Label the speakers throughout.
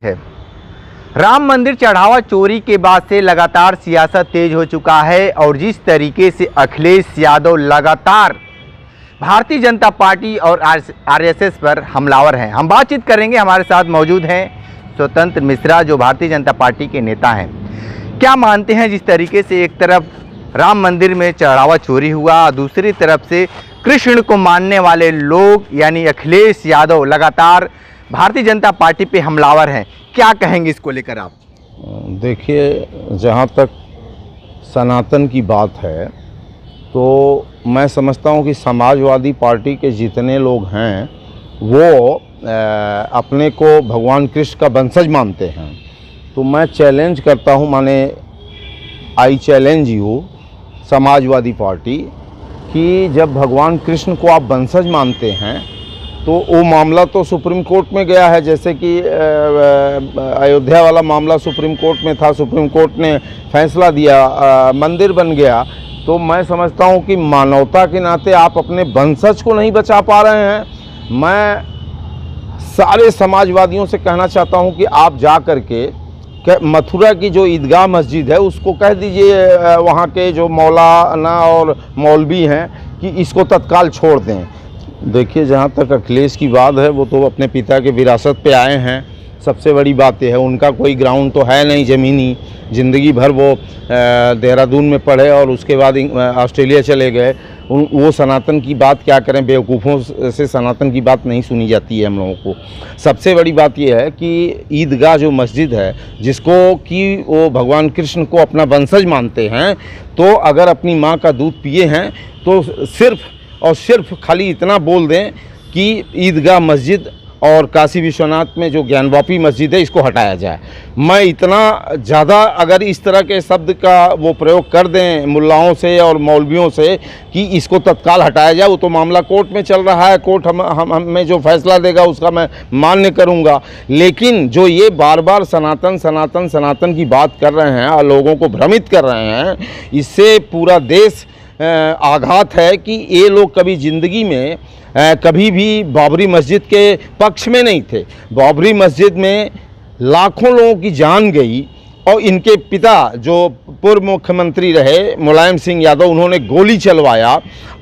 Speaker 1: है। राम मंदिर चढ़ावा चोरी के बाद से लगातार सियासत तेज हो चुका है और जिस तरीके से अखिलेश यादव लगातार भारतीय जनता पार्टी और आरएसएस पर हमलावर हैं। हम बातचीत करेंगे, हमारे साथ मौजूद हैं स्वतंत्र मिश्रा जो भारतीय जनता पार्टी के नेता हैं। क्या मानते हैं जिस तरीके से एक तरफ राम मंदिर में चढ़ावा चोरी हुआ, दूसरी तरफ से कृष्ण को मानने वाले लोग यानी अखिलेश यादव लगातार भारतीय जनता पार्टी पे हमलावर हैं, क्या कहेंगे इसको लेकर आप?
Speaker 2: देखिए, जहाँ तक सनातन की बात है तो मैं समझता हूँ कि समाजवादी पार्टी के जितने लोग हैं वो अपने को भगवान कृष्ण का वंशज मानते हैं। तो मैं चैलेंज करता हूँ, I challenge you Samajwadi party कि जब भगवान कृष्ण को आप वंशज मानते हैं तो वो मामला तो सुप्रीम कोर्ट में गया है। जैसे कि अयोध्या वाला मामला सुप्रीम कोर्ट में था, सुप्रीम कोर्ट ने फैसला दिया, मंदिर बन गया। तो मैं समझता हूँ कि मानवता के नाते आप अपने वंशज को नहीं बचा पा रहे हैं। मैं सारे समाजवादियों से कहना चाहता हूँ कि आप जा कर के मथुरा की जो ईदगाह मस्जिद है उसको कह दीजिए वहाँ के जो मौलाना और मौलवी हैं कि इसको तत्काल छोड़ दें। देखिए, जहाँ तक अखिलेश की बात है वो तो अपने पिता के विरासत पे आए हैं। सबसे बड़ी बात यह है उनका कोई ग्राउंड तो है नहीं ज़मीनी। ज़िंदगी भर वो देहरादून में पढ़े और उसके बाद ऑस्ट्रेलिया चले गए। वो सनातन की बात क्या करें, बेवकूफ़ों से सनातन की बात नहीं सुनी जाती है हम लोगों को। सबसे बड़ी बात यह है कि ईदगाह जो मस्जिद है जिसको कि वो भगवान कृष्ण को अपना वंशज मानते हैं, तो अगर अपनी माँ का दूध पिए हैं तो सिर्फ खाली इतना बोल दें कि ईदगाह मस्जिद और काशी विश्वनाथ में जो ज्ञानवापी मस्जिद है इसको हटाया जाए। मैं इतना ज़्यादा अगर इस तरह के शब्द का वो प्रयोग कर दें मुल्लाओं से और मौलवियों से कि इसको तत्काल हटाया जाए, वो तो मामला कोर्ट में चल रहा है। कोर्ट हमें जो फैसला देगा उसका मैं मान्य करूँगा। लेकिन जो ये बार बार सनातन की बात कर रहे हैं और लोगों को भ्रमित कर रहे हैं, इससे पूरा देश आघात है कि ये लोग कभी ज़िंदगी में कभी भी बाबरी मस्जिद के पक्ष में नहीं थे। बाबरी मस्जिद में लाखों लोगों की जान गई और इनके पिता जो पूर्व मुख्यमंत्री रहे मुलायम सिंह यादव, उन्होंने गोली चलवाया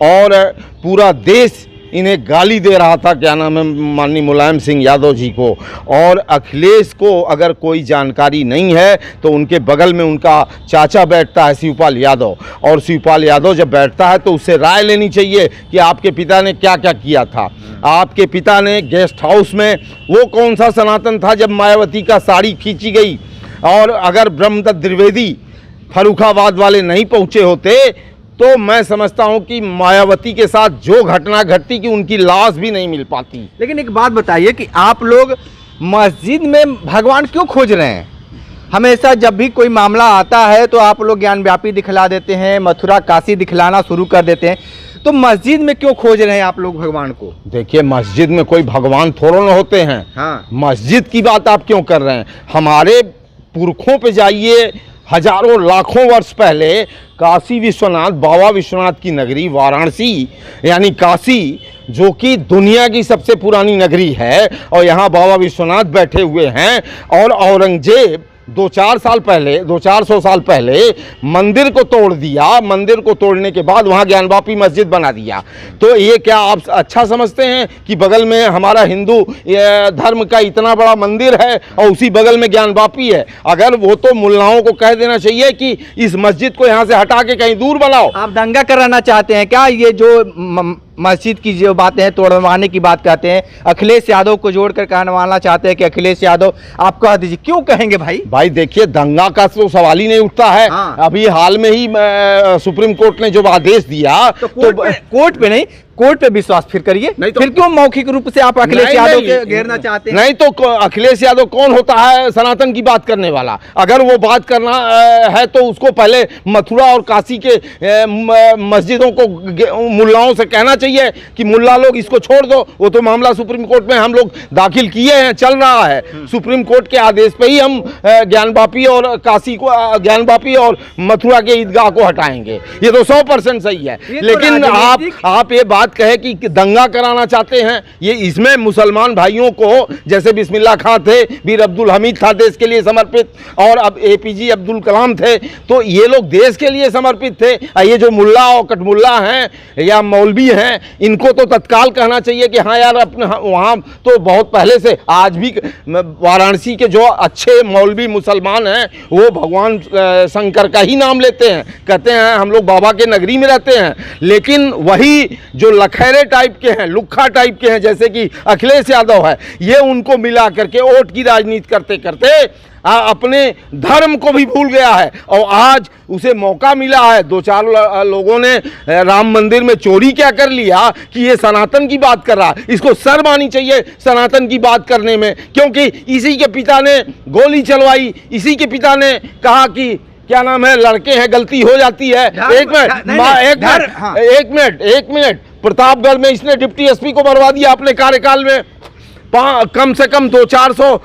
Speaker 2: और पूरा देश इन्हें गाली दे रहा था, क्या नाम है, माननीय मुलायम सिंह यादव जी को। और अखिलेश को अगर कोई जानकारी नहीं है तो उनके बगल में उनका चाचा बैठता है शिवपाल यादव, और शिवपाल यादव जब बैठता है तो उससे राय लेनी चाहिए कि आपके पिता ने क्या क्या किया था। आपके पिता ने गेस्ट हाउस में वो कौन सा सनातन था जब मायावती का साड़ी खींची गई, और अगर ब्रह्मदत्त द्विवेदी फर्रुखाबाद वाले नहीं पहुँचे होते तो मैं समझता हूं कि मायावती के साथ जो घटना घटती कि उनकी लाश भी नहीं मिल पाती।
Speaker 1: लेकिन एक बात बताइए कि आप लोग मस्जिद में भगवान क्यों खोज रहे हैं? हमेशा जब भी कोई मामला आता है तो आप लोग ज्ञानव्यापी दिखला देते हैं, मथुरा काशी दिखलाना शुरू कर देते हैं, तो मस्जिद में क्यों खोज रहे हैं आप लोग भगवान को?
Speaker 2: देखिए, मस्जिद में कोई भगवान थोड़ा न होते हैं।
Speaker 1: हाँ,
Speaker 2: मस्जिद की बात आप क्यों कर रहे हैं? हमारे पुरखों पे जाइए, हजारों लाखों वर्ष पहले काशी विश्वनाथ, बाबा विश्वनाथ की नगरी वाराणसी यानी काशी, जो कि दुनिया की सबसे पुरानी नगरी है, और यहाँ बाबा विश्वनाथ बैठे हुए हैं। और औरंगजेब 200-400 साल पहले मंदिर को तोड़ दिया। मंदिर को तोड़ने के बाद वहाँ ज्ञानवापी मस्जिद बना दिया। तो ये क्या आप अच्छा समझते हैं कि बगल में हमारा हिंदू धर्म का इतना बड़ा मंदिर है और उसी बगल में ज्ञानवापी है? अगर वो तो मुल्लाओं को कह देना चाहिए कि इस मस्जिद को यहाँ से हटा के कहीं दूर बनाओ।
Speaker 1: आप दंगा कराना चाहते हैं क्या? ये जो मस्जिद की जो बातें हैं, तोड़वाने की बात कहते हैं, अखिलेश यादव को जोड़कर कहवाना चाहते हैं कि अखिलेश यादव, आप कह दीजिए क्यों कहेंगे भाई?
Speaker 2: देखिए, दंगा का तो सवाल ही नहीं उठता है।
Speaker 1: हाँ।
Speaker 2: अभी हाल में ही सुप्रीम कोर्ट ने जो आदेश दिया
Speaker 1: तो कोर्ट पे नहीं, कोर्ट पे विश्वास फिर करिए। नहीं तो फिर क्यों मौखिक रूप से आप अखिलेश यादव के घेरना चाहते हैं?
Speaker 2: नहीं तो अखिलेश यादव कौन होता है सनातन की बात करने वाला? अगर वो बात करना है तो उसको पहले मथुरा और काशी के मस्जिदों को मुल्लाओं से कहना चाहिए कि मुल्ला लोग इसको छोड़ दो। वो तो मामला सुप्रीम कोर्ट में हम लोग दाखिल किए हैं, चल रहा है। सुप्रीम कोर्ट के आदेश पे ही हम ज्ञानवापी और काशी को, ज्ञानवापी और मथुरा के ईदगाह को हटाएंगे। ये तो 100% सही है। लेकिन आप ये बात बात कहे कि दंगा कराना चाहते हैं, ये इसमें मुसलमान भाइयों को, जैसे बिस्मिल्लाह खां थे, वीर अब्दुल हमीद था देश के लिए समर्पित, और अब APJ अब्दुल कलाम थे, तो ये लोग देश के लिए समर्पित थे। ये जो मुल्ला और कटमुल्ला हैं या मौलवी हैं, इनको तो तत्काल कहना चाहिए कि हाँ यार, अपने वहाँ तो बहुत पहले से, आज भी वाराणसी के जो अच्छे मौलवी मुसलमान हैं वो भगवान शंकर का ही नाम लेते हैं, कहते हैं हम लोग बाबा के नगरी में रहते हैं। लेकिन वही जो लखैरे टाइप के हैं, लुक्खा टाइप के हैं, जैसे कि अखिलेश यादव है, ये उनको मिला करके वोट की राजनीति करते करते अपने धर्म को भी भूल गया है। और आज उसे मौका मिला है, 2-4 लोगों ने राम मंदिर में चोरी क्या कर लिया कि ये सनातन की बात कर रहा है। इसको शर्म आनी चाहिए सनातन की बात करने में, क्योंकि इसी के पिता ने गोली चलवाई, इसी के पिता ने कहा कि क्या नाम है, लड़के हैं गलती हो जाती है। एक मिनट, प्रतापगढ़ में इसने डिप्टी SP को मरवा दिया अपने कार्यकाल में, कम से कम 200-400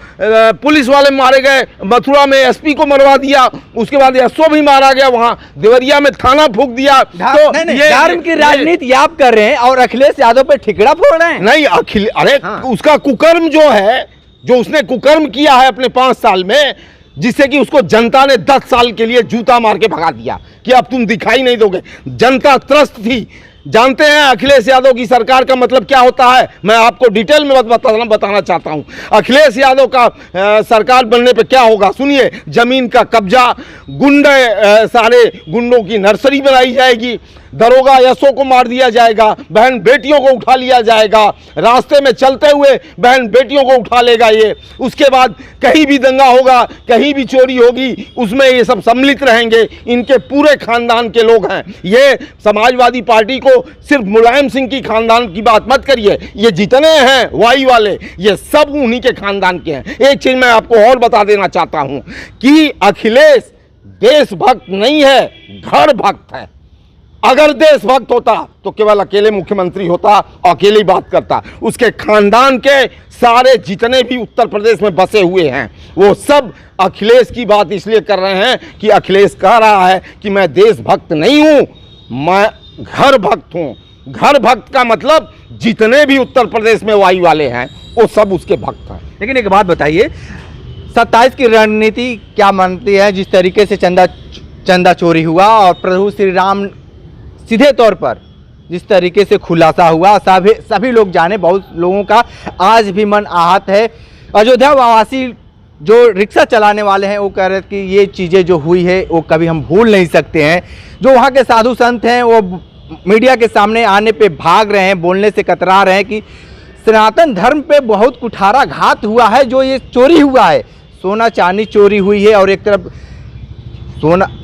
Speaker 2: पुलिस वाले मारे गए, मथुरा में SP को मरवा दिया, उसके बाद SO भी मारा गया, वहां देवरिया में थाना फूंक दिया। तो
Speaker 1: ये धर्म की राजनीति आप कर रहे हैं और अखिलेश यादव पे ठिकरा फोड़ रहे हैं।
Speaker 2: नहीं, अरे उसका कुकर्म जो है, जो उसने कुकर्म किया है अपने 5 साल में, जिससे कि उसको जनता ने 10 साल के लिए जूता मार के भगा दिया कि अब तुम दिखाई नहीं दोगे। जनता त्रस्त थी। जानते हैं अखिलेश यादव की सरकार का मतलब क्या होता है? मैं आपको डिटेल में बताना चाहता हूं। अखिलेश यादव का सरकार बनने पे क्या होगा सुनिए। जमीन का कब्जा, गुंडे, सारे गुंडों की नर्सरी बनाई जाएगी, दरोगा SO को मार दिया जाएगा, बहन बेटियों को उठा लिया जाएगा, रास्ते में चलते हुए बहन बेटियों को उठा लेगा ये। उसके बाद कहीं भी दंगा होगा, कहीं भी चोरी होगी, उसमें ये सब सम्मिलित रहेंगे। इनके पूरे खानदान के लोग हैं। ये समाजवादी पार्टी को सिर्फ मुलायम सिंह की खानदान की बात मत करिए, ये जितने हैं वाई वाले, ये सब उन्हीं के खानदान के हैं। एक चीज मैं आपको और बता देना चाहता हूं कि अखिलेश देशभक्त नहीं है, घर भक्त है। अगर देशभक्त होता तो केवल अकेले मुख्यमंत्री होता, अकेले बात करता। उसके खानदान के सारे जितने भी उत्तर प्रदेश में बसे हुए हैं, वो सब अखिलेश की बात इसलिए कर रहे हैं कि अखिलेश कह रहा है कि मैं देशभक्त नहीं हूं, मैं घर भक्त हूं। घर भक्त का मतलब जितने भी उत्तर प्रदेश में वाई वाले हैं वो सब उसके भक्त हैं।
Speaker 1: लेकिन एक बात बताइए, 27 की रणनीति क्या मानती है? जिस तरीके से चंदा चोरी हुआ और प्रभु श्री राम सीधे तौर पर जिस तरीके से खुलासा हुआ, सभी लोग जाने, बहुत लोगों का आज भी मन आहत है। अयोध्या वासी जो रिक्शा चलाने वाले हैं वो कह रहे हैं कि ये चीज़ें जो हुई है वो कभी हम भूल नहीं सकते हैं। जो वहाँ के साधु संत हैं वो मीडिया के सामने आने पे भाग रहे हैं, बोलने से कतरा रहे हैं कि सनातन धर्म पे बहुत कुठारा घात हुआ है। जो ये चोरी हुआ है, सोना चांदी चोरी हुई है, और एक तरफ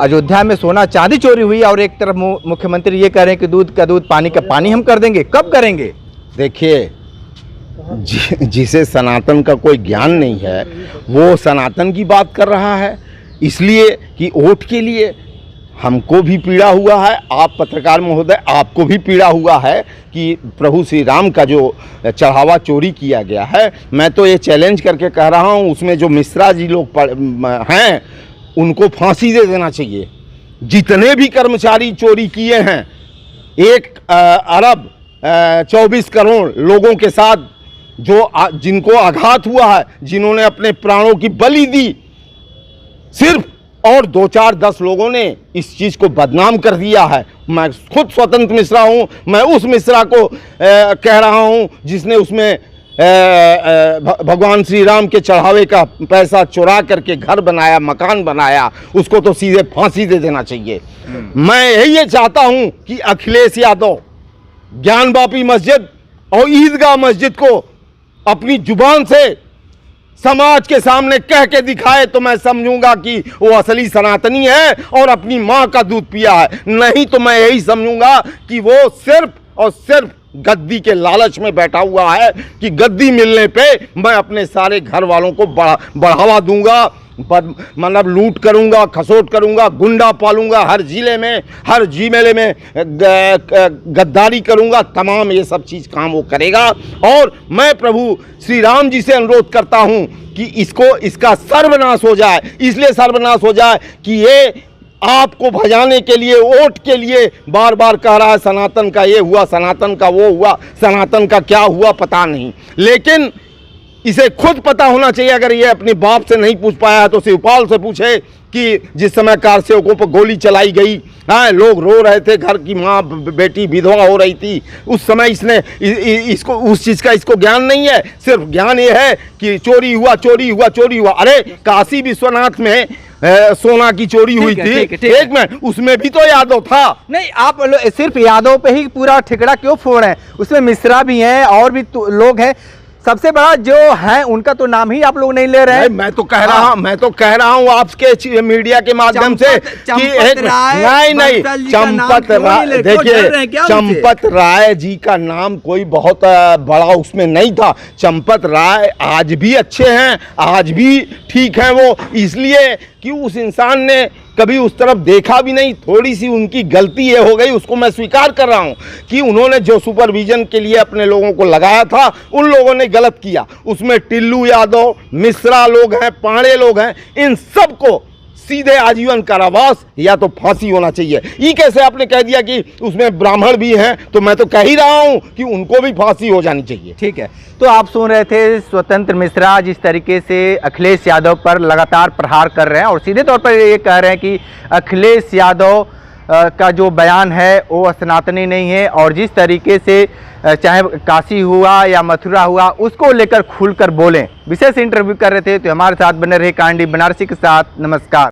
Speaker 1: अयोध्या में सोना चांदी चोरी हुई है, और एक तरफ मुख्यमंत्री ये कह रहे हैं कि दूध का दूध पानी का पानी हम कर देंगे। कब करेंगे?
Speaker 2: देखिए, जिसे सनातन का कोई ज्ञान नहीं है वो सनातन की बात कर रहा है, इसलिए कि वोट के लिए। हमको भी पीड़ा हुआ है, आप पत्रकार महोदय, आपको भी पीड़ा हुआ है कि प्रभु श्री राम का जो चढ़ावा चोरी किया गया है। मैं तो ये चैलेंज करके कह रहा हूँ, उसमें जो मिश्रा जी लोग हैं उनको फांसी दे देना चाहिए। जितने भी कर्मचारी चोरी किए हैं, 1 अरब 24 करोड़ लोगों के साथ जो जिनको आघात हुआ है, जिन्होंने अपने प्राणों की बलि दी, सिर्फ और 2-4-10 लोगों ने इस चीज़ को बदनाम कर दिया है। मैं खुद स्वतंत्र मिश्रा हूं, मैं उस मिश्रा को कह रहा हूं जिसने उसमें भगवान श्री राम के चढ़ावे का पैसा चुरा करके घर बनाया, मकान बनाया, उसको तो सीधे फांसी दे देना चाहिए। मैं यही चाहता हूं कि अखिलेश यादव ज्ञानवापी मस्जिद और ईदगाह मस्जिद को अपनी जुबान से समाज के सामने कह के दिखाए तो मैं समझूंगा कि वो असली सनातनी है और अपनी माँ का दूध पिया है। नहीं तो मैं यही समझूंगा कि वो सिर्फ और सिर्फ गद्दी के लालच में बैठा हुआ है कि गद्दी मिलने पे मैं अपने सारे घर वालों को बढ़ावा दूंगा, मतलब लूट करूंगा, खसोट करूंगा, गुंडा पालूंगा, हर जिले में, हर जिले में गद्दारी करूंगा। तमाम ये सब चीज़ काम वो करेगा। और मैं प्रभु श्री राम जी से अनुरोध करता हूं कि इसका सर्वनाश हो जाए। इसलिए सर्वनाश हो जाए कि ये आपको भजाने के लिए, वोट के लिए बार बार कह रहा है सनातन का ये हुआ, सनातन का वो हुआ, सनातन का क्या हुआ पता नहीं। लेकिन इसे खुद पता होना चाहिए। अगर ये अपने बाप से नहीं पूछ पाया है तो शिवपाल से पूछे कि जिस समय कार सेवकों पर गोली चलाई गई, हाँ, लोग रो रहे थे, घर की माँ बेटी विधवा हो रही थी, उस समय इसने इसको उस चीज़ का इसको ज्ञान नहीं है। सिर्फ ज्ञान ये है कि चोरी हुआ, चोरी हुआ, चोरी हुआ। अरे काशी विश्वनाथ में सोना की चोरी हुई थी, एक मिनट, उसमें भी तो यादव था।
Speaker 1: नहीं, आप सिर्फ यादव पे ही पूरा ठिकरा क्यों फोड़ रहे हैं? उसमें मिश्रा भी हैं और भी लोग हैं। सबसे बड़ा जो है उनका तो नाम ही आप लोग नहीं ले रहे हैं।
Speaker 2: मैं तो कह रहा हूँ आपके मीडिया के माध्यम से कि एक नहीं चंपत राय, देखिए चंपत राय जी का नाम कोई बहुत बड़ा उसमें नहीं था। चंपत राय आज भी अच्छे हैं, आज भी ठीक हैं वो, इसलिए कि उस इंसान ने कभी उस तरफ देखा भी नहीं। थोड़ी सी उनकी गलती ये हो गई, उसको मैं स्वीकार कर रहा हूँ कि उन्होंने जो सुपरविजन के लिए अपने लोगों को लगाया था उन लोगों ने गलत किया। उसमें टिल्लू यादव, मिश्रा लोग हैं, पांडे लोग हैं, इन सबको सीधे आजीवन कारावास या तो फांसी होना चाहिए। ये कैसे आपने कह दिया कि उसमें ब्राह्मण भी हैं, तो मैं तो कह ही रहा हूं कि उनको भी फांसी हो जानी चाहिए।
Speaker 1: ठीक है, तो आप सुन रहे थे स्वतंत्र मिश्रा जिस तरीके से अखिलेश यादव पर लगातार प्रहार कर रहे हैं और सीधे तौर पर ये कह रहे हैं कि अखिलेश यादव का जो बयान है वो सनातनी नहीं है, और जिस तरीके से चाहे काशी हुआ या मथुरा हुआ उसको लेकर खुलकर बोलें। विशेष इंटरव्यू कर रहे थे, तो हमारे साथ बने रहे कांडी बनारसी के साथ। नमस्कार।